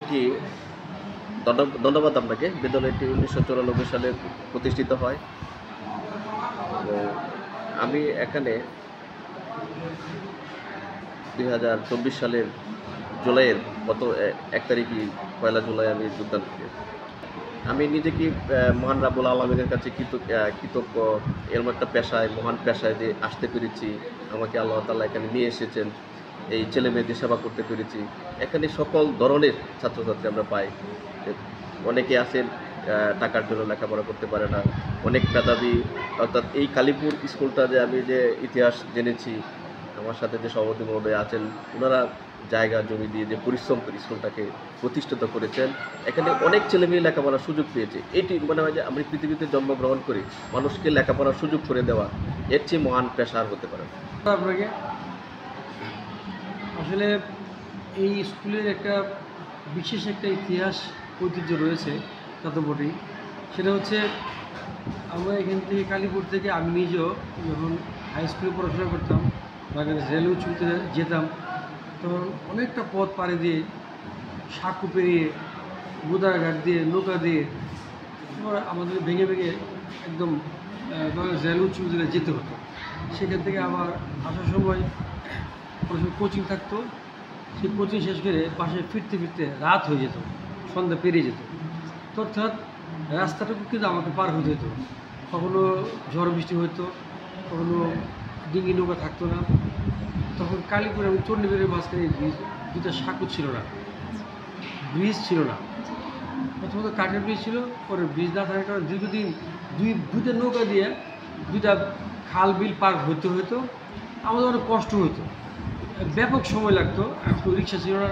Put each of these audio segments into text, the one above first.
জি, ধন্যবাদ আপনাকে। বিদ্যালয়টি ১৯৯৪ সালে প্রতিষ্ঠিত হয় এবং আমি এখানে ২০২৪ সালের জুলাইয়ের গত ১ তারিখই ১লা জুলাই আমি যোগদান করি। আমি নিজেকে মহান রাব্বুল আলামিনের কাছে কৃতজ্ঞ। এরকম একটা পেশায়, মহান পেশায় যে আসতে পেরেছি, আমাকে আল্লাহ তাআলা এখানে নিয়ে এসেছেন। এই ছেলেমেয়েদের সেবা করতে পেরেছি। এখানে সকল ধরনের ছাত্রছাত্রী আমরা পাই। এ অনেকে আছেন টাকার জন্য লেখাপড়া করতে পারে না। অনেক মেধাবী, অর্থাৎ এই কালীপুর স্কুলটা যে আমি যে ইতিহাস জেনেছি, আমার সাথে যে সভাপতি মহোদয় আছেন, ওনারা জায়গা জমি দিয়ে যে পরিশ্রম করে স্কুলটাকে প্রতিষ্ঠিত করেছেন। এখানে অনেক ছেলেমেয়ে লেখাপড়ার সুযোগ পেয়েছে। এটি মনে হয় যে আমি পৃথিবীতে জন্মগ্রহণ করি, মানুষকে লেখাপড়ার সুযোগ করে দেওয়া, এর চেয়ে মহান পেশা আর হতে পারে না। আপনাকে আসলে এই স্কুলের একটা বিশেষ একটা ইতিহাস ঐতিহ্য রয়েছে, তা তো বটেই। সেটা হচ্ছে আমরা এখান থেকে কালীপুর থেকে আমি নিজেও যখন হাই স্কুলে পড়াশোনা করতাম, বাংলাদেশ রেলওয়ে উঁচুতে যেতাম, তখন অনেকটা পথ পাড়ি দিয়ে, সাঁকু পেরিয়ে, গোদাঘাট দিয়ে, নৌকা দিয়ে আমাদের ভেঙে ভেঙে একদম বাংলাদেশ রেলওয়ে উঁচুতে যেতে হতো। সেখান থেকে আবার আসার সময় কোচিং থাকতো, সেই কোচিং শেষ করে বাসায় ফিরতে ফিরতে রাত হয়ে যেত, সন্ধ্যা পেরিয়ে যেত। অর্থাৎ রাস্তাটুকু কিন্তু আমাকে পার হতে হতো। কখনো ঝড় বৃষ্টি হতো, কখনো ডিঙি নৌকা থাকতো না। তখন কালীপুর এবং চণ্ডীগড়ের মাঝখানে দুটা সাঁকো ছিল না, ব্রিজ ছিল না। প্রথমত কাঠের ব্রিজ ছিল, পরে ব্রিজ না থাকার কারণে দীর্ঘদিন দুইটা নৌকা দিয়ে দুইটা খাল বিল পার হতে হতো। আমাদের অনেক কষ্ট হতো, ব্যাপক সময় লাগতো। তো রিক্সা ছিল না,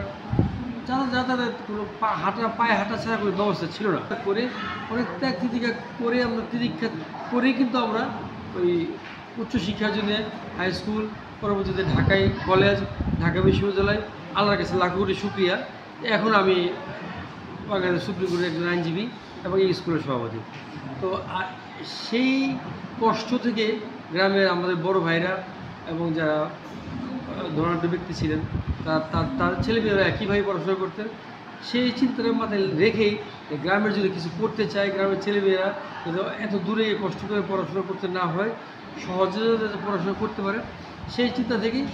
যাতায়াত কোনো পায়ে হাঁটা ছাড়া কোনো ব্যবস্থা ছিল না। করে অনেক ত্যাগ তিতিক্ষা করে আমরা তিতিক্ষা করেই কিন্তু আমরা ওই উচ্চশিক্ষার জন্য হাই স্কুল, পরবর্তীতে ঢাকায় কলেজ, ঢাকা বিশ্ববিদ্যালয়, আল্লাহর কাছে লাখো কোটি শুকরিয়া। এখন আমি বাংলাদেশ সুপ্রিম কোর্টের একজন আইনজীবী এবং এই স্কুলের সভাপতি। তো সেই কষ্ট থেকে গ্রামের আমাদের বড় ভাইরা এবং যারা ধনাঢ্য ব্যক্তি ছিলেন, তার ছেলেমেয়েরা একইভাবে পড়াশোনা করতেন। সেই চিন্তাটা মাথায় রেখেই গ্রামের যদি কিছু করতে চায়, গ্রামের ছেলেমেয়েরা এত দূরে কষ্ট করে পড়াশোনা করতে না হয়, সহজে যাতে পড়াশোনা করতে পারে, সেই চিন্তা থেকেই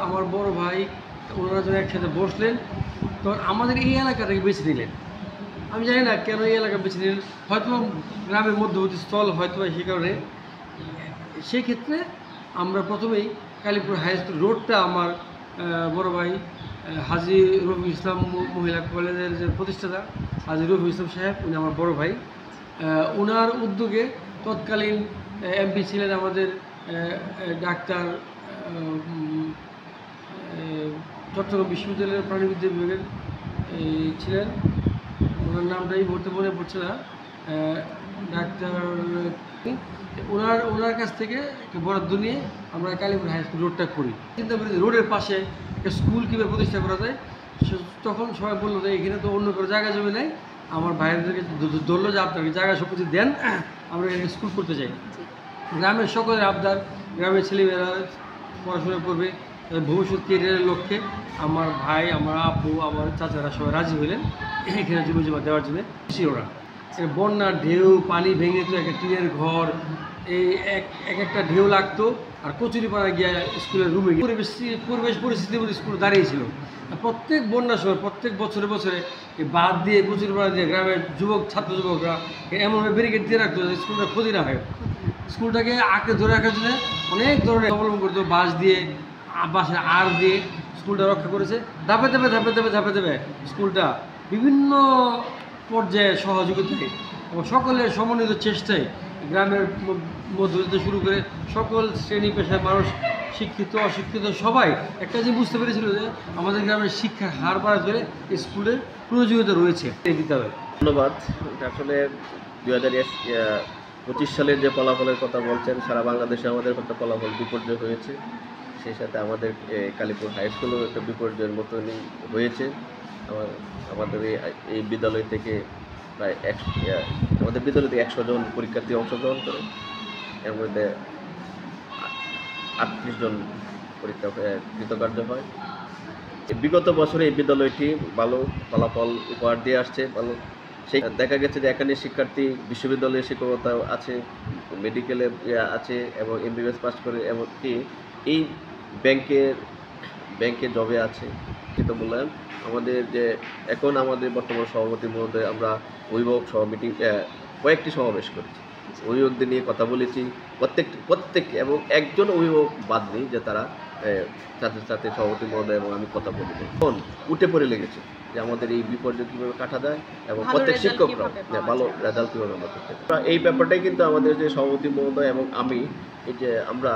আমার বড় ভাই ওনারা যখন একসাথে বসলেন, তখন আমাদের এই এলাকাটাকে বেছে নিলেন। আমি জানি না কেন এই এলাকা বেছে নিলেন, হয়তো গ্রামের মধ্যবর্তী স্থল, হয়তো সেই কারণে। সেই ক্ষেত্রে আমরা প্রথমেই কালীপুর হাই স্কুল রোডটা আমার বড় ভাই হাজী রফিকুল ইসলাম মহিলা কলেজের যে প্রতিষ্ঠাতা হাজী রফিকুল ইসলাম সাহেব, উনি আমার বড় ভাই। ওনার উদ্যোগে তৎকালীন এমপি ছিলেন আমাদের ডাক্তার, চট্টগ্রাম বিশ্ববিদ্যালয়ের প্রাণিবিদ্যা বিভাগের ছিলেন, ওনার নামটাই বলতে মনে পড়ছে না, ডাক্তার। ওনার কাছ থেকে একটা বরাদ্দ নিয়ে আমরা কালীপুর হাই স্কুল রোডটা করি। চিন্তা করি রোডের পাশে একটা স্কুল কীভাবে প্রতিষ্ঠা করা যায়। তখন সবাই বললো যে এখানে তো অন্য কোনো জায়গা জমি নেই। আমার ভাইদেরকে ধরলো যে আপনাকে জায়গা সব কিছু দেন, আমরা এখানে স্কুল করতে চাই। গ্রামের সকলের আবদার, গ্রামের ছেলেমেয়েরা পড়াশোনা করবে, ভবিষ্যৎ কেরিয়ারের লক্ষ্যে আমার ভাই, আমার আপু, আমার চাচারা সবাই রাজি হলেন এখানে জমি জমা দেওয়ার জন্য। খুশি ওরা। বন্যার ঢেউ, পানি ভেঙে তো একটা টিনের ঘর, এই একটা ঢেউ লাগতো। আর কচুরিপাড়া গিয়ে স্কুলের রুমে পরিবেশ পরিস্থিতির মধ্যে স্কুল দাঁড়িয়েছিল। প্রত্যেক বন্যার সময়, প্রত্যেক বছরে বছরে এই বাঁধ দিয়ে, কচুরিপাড়া দিয়ে গ্রামের ছাত্র যুবকরা এমনভাবে ব্যারিকেড দিয়ে রাখতো যে স্কুলটা ক্ষতি না হয়। স্কুলটাকে আঁকড়ে ধরে রাখার জন্য অনেক ধরনের অবলম্বন করতো, বাঁশ দিয়ে, বাঁশের আড় দিয়ে স্কুলটা রক্ষা করেছে। ধাপে ধাপে স্কুলটা বিভিন্ন পর্যায়ে সহযোগিতায় এবং সকলের সমন্বিত চেষ্টায় গ্রামের মধ্যে শুরু করে সকল শ্রেণী পেশার মানুষ, শিক্ষিত অশিক্ষিত সবাই একটা জিনিস বুঝতে পেরেছিল যে আমাদের গ্রামের শিক্ষার হার বাড়াতে হলে স্কুলের প্রয়োজনীয়তা রয়েছে, দিতে হবে। ধন্যবাদ। আসলে 2025 সালের যে ফলাফলের কথা বলছেন, সারা বাংলাদেশে আমাদের একটা ফলাফল বিপর্যয় হয়েছে। সেই সাথে আমাদের কালীপুর হাই স্কুলেও একটা বিপর্যয়ের মতনই হয়েছে। আমাদের এই বিদ্যালয় থেকে প্রায় আমাদের বিদ্যালয় থেকে 100 জন পরীক্ষার্থী অংশগ্রহণ করে, এর মধ্যে 38 জন পরীক্ষা কৃতকার্য হয়। বিগত বছরে এই বিদ্যালয়টি ভালো ফলাফল উপহার দিয়ে আসছে। ভালো সেই দেখা গেছে যে এখানে শিক্ষার্থী বিশ্ববিদ্যালয়ে শিক্ষকতা আছে, মেডিকেলে আছে এবং এমবিবিএস পাস করে, এমনকি এই ব্যাংকের ব্যাংকে জবে আছে। কিন্তু মূল্যায়ন আমাদের যে এখন আমাদের বর্তমান সভাপতি মহোদয়, আমরা অভিভাবক সহ মিটিং কয়েকটি সমাবেশ করেছি, অভিভাবকদের নিয়ে কথা বলেছি। প্রত্যেক এবং একজন অভিভাবক বাদ নেই যে তারা ছাত্রের সাথে সভাপতি মহোদয় এবং আমি কথা বলি। এখন উঠে পড়ে লেগেছে যে আমাদের এই বিপর্যয় কীভাবে কাটা যায় এবং প্রত্যেক শিক্ষকরা ভালো রেজাল্ট কীভাবে আমরা করতে পারি। এই ব্যাপারটাই কিন্তু আমাদের যে সভাপতি মহোদয় এবং আমি, এই যে আমরা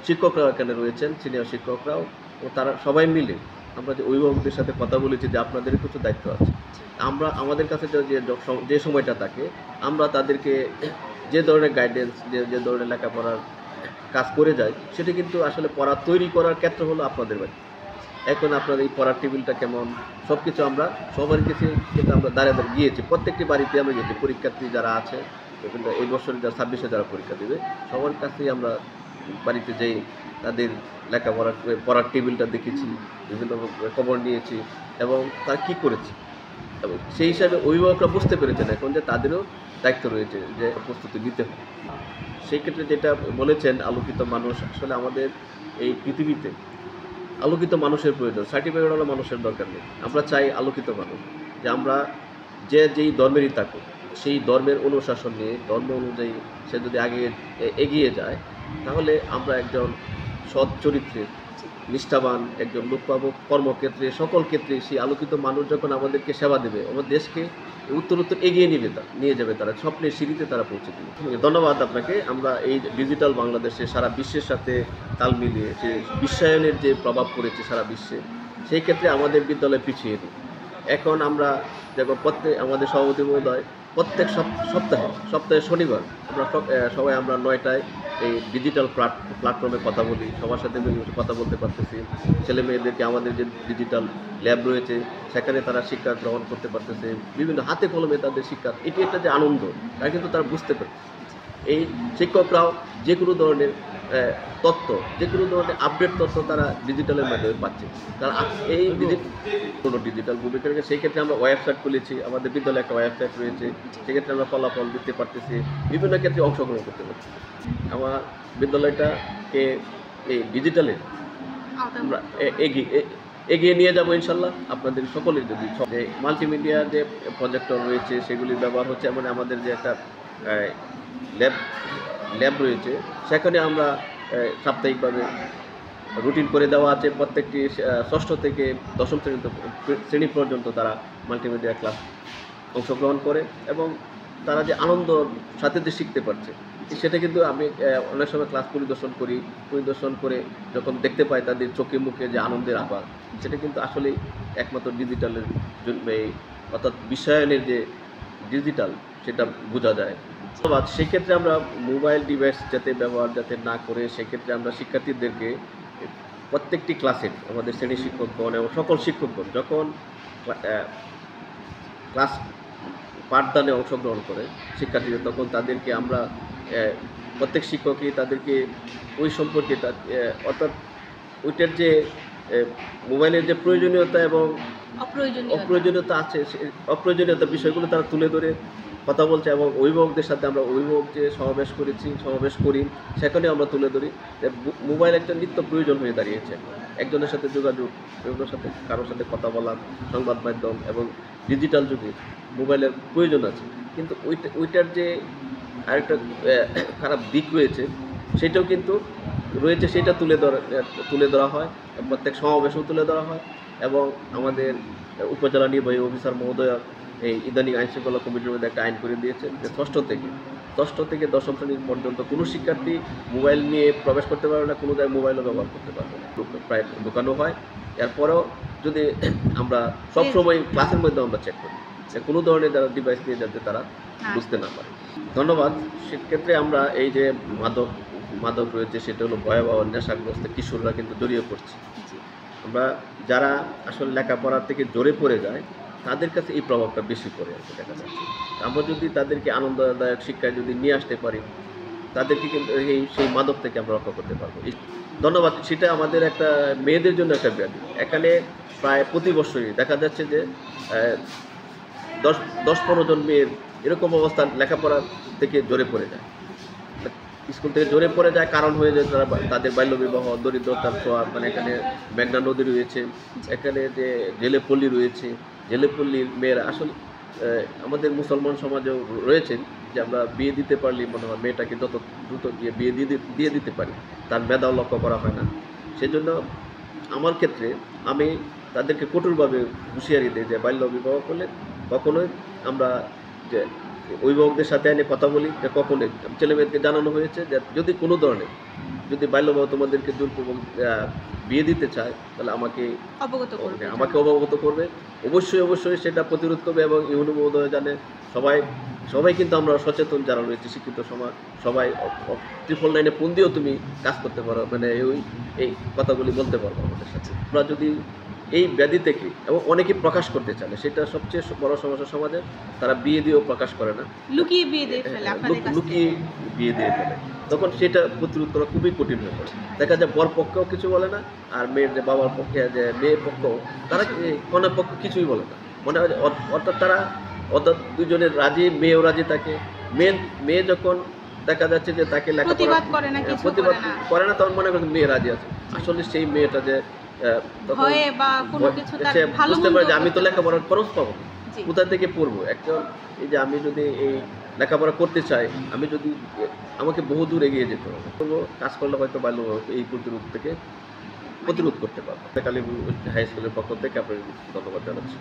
শিক্ষকরা এখানে রয়েছেন, সিনিয়র শিক্ষকরাও, ও তারা সবাই মিলে আমরা যে অভিভাবকদের সাথে কথা বলেছি যে আপনাদের কিছু দায়িত্ব আছে। আমরা আমাদের কাছে যে সময়টা থাকে, আমরা তাদেরকে যে ধরনের গাইডেন্স, যে ধরনের লেখাপড়ার কাজ করে যায়, সেটা কিন্তু আসলে পড়া তৈরি করার ক্ষেত্রে হলো আপনাদের বাড়ি। এখন আপনার এই পড়ার টেবিলটা কেমন, সব কিছু আমরা সবার কাছে কিন্তু আমরা দাঁড়িয়ে গিয়েছি, প্রত্যেকটি বাড়িতে আমরা গিয়েছি। পরীক্ষার্থী যারা আছে, এই বছরে যারা 26-এ যারা পরীক্ষা দেবে, সবার কাছেই আমরা বাড়িতে যেই তাদের পড়ার টেবিলটা দেখেছি, বিভিন্ন খবর নিয়েছি এবং তারা কী করেছে, এবং সেই হিসাবে অভিভাবকরা বুঝতে পেরেছেন এখন যে তাদেরও দায়িত্ব রয়েছে যে প্রস্তুতি নিতে হবে। সেই ক্ষেত্রে যেটা বলেছেন আলোকিত মানুষ, আসলে আমাদের এই পৃথিবীতে আলোকিত মানুষের প্রয়োজন, সার্টিফিকেটওয়ালা মানুষের দরকার নেই। আমরা চাই আলোকিত মানুষ, যে আমরা যেই ধর্মেরই থাকুক, সেই ধর্মের অনুশাসন নিয়ে, ধর্ম অনুযায়ী সে যদি এগিয়ে যায়, তাহলে আমরা একজন সৎ চরিত্রের নিষ্ঠাবান একজন লোক পাবো। কর্মক্ষেত্রে, সকল ক্ষেত্রে সেই আলোকিত মানুষ যখন আমাদেরকে সেবা দেবে, আমার দেশকে উত্তর এগিয়ে নিয়ে যাবে, তারা স্বপ্নের সিঁড়িতে তারা পৌঁছে দেবে। ধন্যবাদ আপনাকে। আমরা এই ডিজিটাল বাংলাদেশে সারা বিশ্বের সাথে তাল মিলিয়ে যে বিশ্বায়নের যে প্রভাব পড়েছে সারা বিশ্বে, সেই ক্ষেত্রে আমাদের বিদ্যালয় পিছিয়ে নেই। এখন আমরা যখন আমাদের সভাপতি মহোদয় প্রত্যেক সপ্তাহে শনিবার আমরা সবাই আমরা 9টায় এই ডিজিটাল প্ল্যাটফর্মে কথা বলি, সবার সাথে কথা বলতে পারতেছি। ছেলে মেয়েদেরকে আমাদের যে ডিজিটাল ল্যাব রয়েছে, সেখানে তারা শিক্ষা গ্রহণ করতে পারতেছে, বিভিন্ন হাতে কলমে তাদের শিক্ষা। এটি একটা যে আনন্দ, তারা কিন্তু তারা বুঝতে পারছে। এই শিক্ষকরাও যে কোনো ধরনের যে কোনো ধরনের আপডেট তথ্য তারা ডিজিটালের মাধ্যমে পাচ্ছে। তারা এই কোনো ডিজিটাল ভূমিকা রেখে, সেই ক্ষেত্রে আমরা ওয়েবসাইট খুলেছি, আমাদের বিদ্যালয়ে একটা ওয়েবসাইট রয়েছে, সেক্ষেত্রে আমরা ফলাফল দিতে পারতেছি, বিভিন্ন ক্ষেত্রে অংশগ্রহণ করতে পারছি। আমার বিদ্যালয়টাকে এই ডিজিটালে আমরা এগিয়ে নিয়ে যাবো ইনশাল্লাহ। আপনাদের সকলের যদি যে মাল্টিমিডিয়া যে প্রজেক্টর রয়েছে সেগুলির ব্যবহার হচ্ছে, এমন আমাদের যে একটা ল্যাব রয়েছে, সেখানে আমরা সাপ্তাহিকভাবে রুটিন করে দেওয়া আছে। প্রত্যেকটি 6ষ্ঠ থেকে 10ম শ্রেণী পর্যন্ত তারা মাল্টিমিডিয়া ক্লাস অংশগ্রহণ করে এবং তারা যে আনন্দ সাথে যে শিখতে পারছে, সেটা কিন্তু আমি অনেক সময় ক্লাস পরিদর্শন করে যখন দেখতে পাই তাদের চোখে মুখে যে আনন্দের আভাস, সেটা কিন্তু আসলেই একমাত্র ডিজিটালের জন্য, অর্থাৎ বিশ্বায়নের যে ডিজিটাল, সেটা বোঝা যায়। ধন্যবাদ। সেক্ষেত্রে আমরা মোবাইল ডিভাইস ব্যবহার না করে, সেক্ষেত্রে আমরা শিক্ষার্থীদেরকে প্রত্যেকটি ক্লাসে আমাদের শ্রেণী শিক্ষকগণ এবং সকল শিক্ষকগণ যখন ক্লাস পাঠদানে অংশগ্রহণ করে শিক্ষার্থীদের, তখন তাদেরকে আমরা প্রত্যেক শিক্ষকই তাদেরকে ওই সম্পর্কে অর্থাৎ ওইটার যে মোবাইলের যে প্রয়োজনীয়তা এবং অপ্রয়োজনীয়তা আছে, অপ্রয়োজনীয়তা বিষয়গুলো তারা তুলে ধরে কথা বলছে এবং অভিভাবকদের সাথে আমরা অভিভাবক যে সমাবেশ করি, সেখানে আমরা তুলে ধরি যে মোবাইল একটা নিত্য প্রয়োজন হয়ে দাঁড়িয়েছে। একজনের সাথে যোগাযোগ, কারোর সাথে কথা বলা, সংবাদ মাধ্যম এবং ডিজিটাল যুগে মোবাইলের প্রয়োজন আছে, কিন্তু ওইটার যে আরেকটা খারাপ দিক রয়েছে, সেটাও কিন্তু রয়েছে, সেটা তুলে ধরা হয়, প্রত্যেক সমাবেশেও তুলে ধরা হয়। এবং আমাদের উপজেলা নির্বাহী অফিসার মহোদয় এই ইদানিং আইনশৃঙ্খলা কমিটির মধ্যে একটা আইন করে দিয়েছে যে 6ষ্ঠ থেকে 10ম শ্রেণী পর্যন্ত কোনো শিক্ষার্থী মোবাইল নিয়ে প্রবেশ করতে পারবে না, কোনো জায়গায় মোবাইলও ব্যবহার করতে পারবে না, প্রায় ঢোকানো হয়। এরপরেও যদি আমরা সবসময় ক্লাসের মধ্যে আমরা চেক করি যে কোনো ধরনের যারা ডিভাইস নিয়ে যাতে তারা বুঝতে না পারে। ধন্যবাদ। সেক্ষেত্রে আমরা এই যে মাদক রয়েছে, সেটা হলো ভয়াবহ নেশাগ্রস্ত কিশোররা কিন্তু জড়িয়ে পড়ছে। আমরা যারা আসলে লেখাপড়ার থেকে জোরে পড়ে যায়, তাদের কাছে এই প্রভাবটা বেশি পড়ে আছে দেখা যাচ্ছে। আমরা যদি তাদেরকে আনন্দদায়ক শিক্ষায় যদি নিয়ে আসতে পারি, তাদেরকে কিন্তু সেই মাদক থেকে আমরা রক্ষা করতে পারবো। ধন্যবাদ। সেটা আমাদের একটা মেয়েদের জন্য একটা ব্যাধি। এখানে প্রায় প্রতি বছরই দেখা যাচ্ছে যে 10-15 জন মেয়ের এরকম অবস্থা লেখাপড়া থেকে ঝরে পড়ে যায়, স্কুল থেকে ঝরে পড়ে যায়। কারণ হয়ে যায় তারা তাদের বাল্যবিবাহ, দরিদ্রতার ছোঁয়া। মানে এখানে মেঘনা নদী রয়েছে, এখানে যে জেলেপল্লী রয়েছে, জেলেপল্লীর মেয়েরা আসলে আমাদের মুসলমান সমাজেও রয়েছেন যে আমরা বিয়ে দিতে পারলেই মনে হয় মেয়েটাকে যত দ্রুত বিয়ে দিয়ে দিতে পারি, তার মেধাও লক্ষ্য করা হয় না। সেজন্য আমার ক্ষেত্রে আমি তাদেরকে কঠোরভাবে হুঁশিয়ারি দিই যে বাল্য বিবাহ করলে কখনোই আমরা যে অভিভাবকদের সাথে এনে কথা বলি যে কখনোই ছেলেমেয়েদেরকে জানানো হয়েছে যে যদি কোনো ধরনের যদি বাল্যবিবাহ তোমাদেরকে জোরপূর্বক বিয়ে দিতে চায় তাহলে আমাকে অবগত করবে। অবশ্যই সেটা প্রতিরোধ করবে এবং ইউনো মহোদয় জানে, সবাই কিন্তু আমরা সচেতন যারা রয়েছে শিক্ষিত সমাজ, সবাই 999 ফোন দিয়েও তুমি কাজ করতে পারো, মানে এই কথাগুলি বলতে পারবো আমাদের সাথে। আমরা যদি এই ব্যাধি থেকে, এবং অনেকে প্রকাশ করতে চায় না, সেটা সবচেয়ে বড় সমস্যা সমাজে। তারা বিয়ে দিয়েও প্রকাশ করে না, লুকিয়ে বিয়ে দিয়ে ফেলে। তখন সেটা প্রতিরোধ করা খুবই কঠিন হয়ে পড়ে। দেখা যায় বর পক্ষও কিছু বলে না, আর মেয়ের যে বাবার পক্ষে যে মেয়ের পক্ষ, তারা কনের পক্ষ কিছুই বলে না। মনে হয় অর্থাৎ দুজনের রাজি, মেয়েও রাজি থাকে। মেয়ে যখন দেখা যাচ্ছে যে তাকে প্রতিবাদ করে না, তখন মনে করেন মেয়ে রাজি আছে। আসলে সেই মেয়েটা যে বুঝতে পারে যে আমি তো লেখাপড়ার খরচ পাবো, কোথা থেকে পড়বো। একজন এই যে আমি যদি এই লেখাপড়া করতে চাই, আমি যদি আমাকে বহু দূর এগিয়ে যেতে হবে, কাজ করলে হয়তো বাল্য এই প্রতিরোধ করতে পারবো। কালী হাই স্কুলের পক্ষ থেকে আপনার ধন্যবাদ জানাচ্ছি।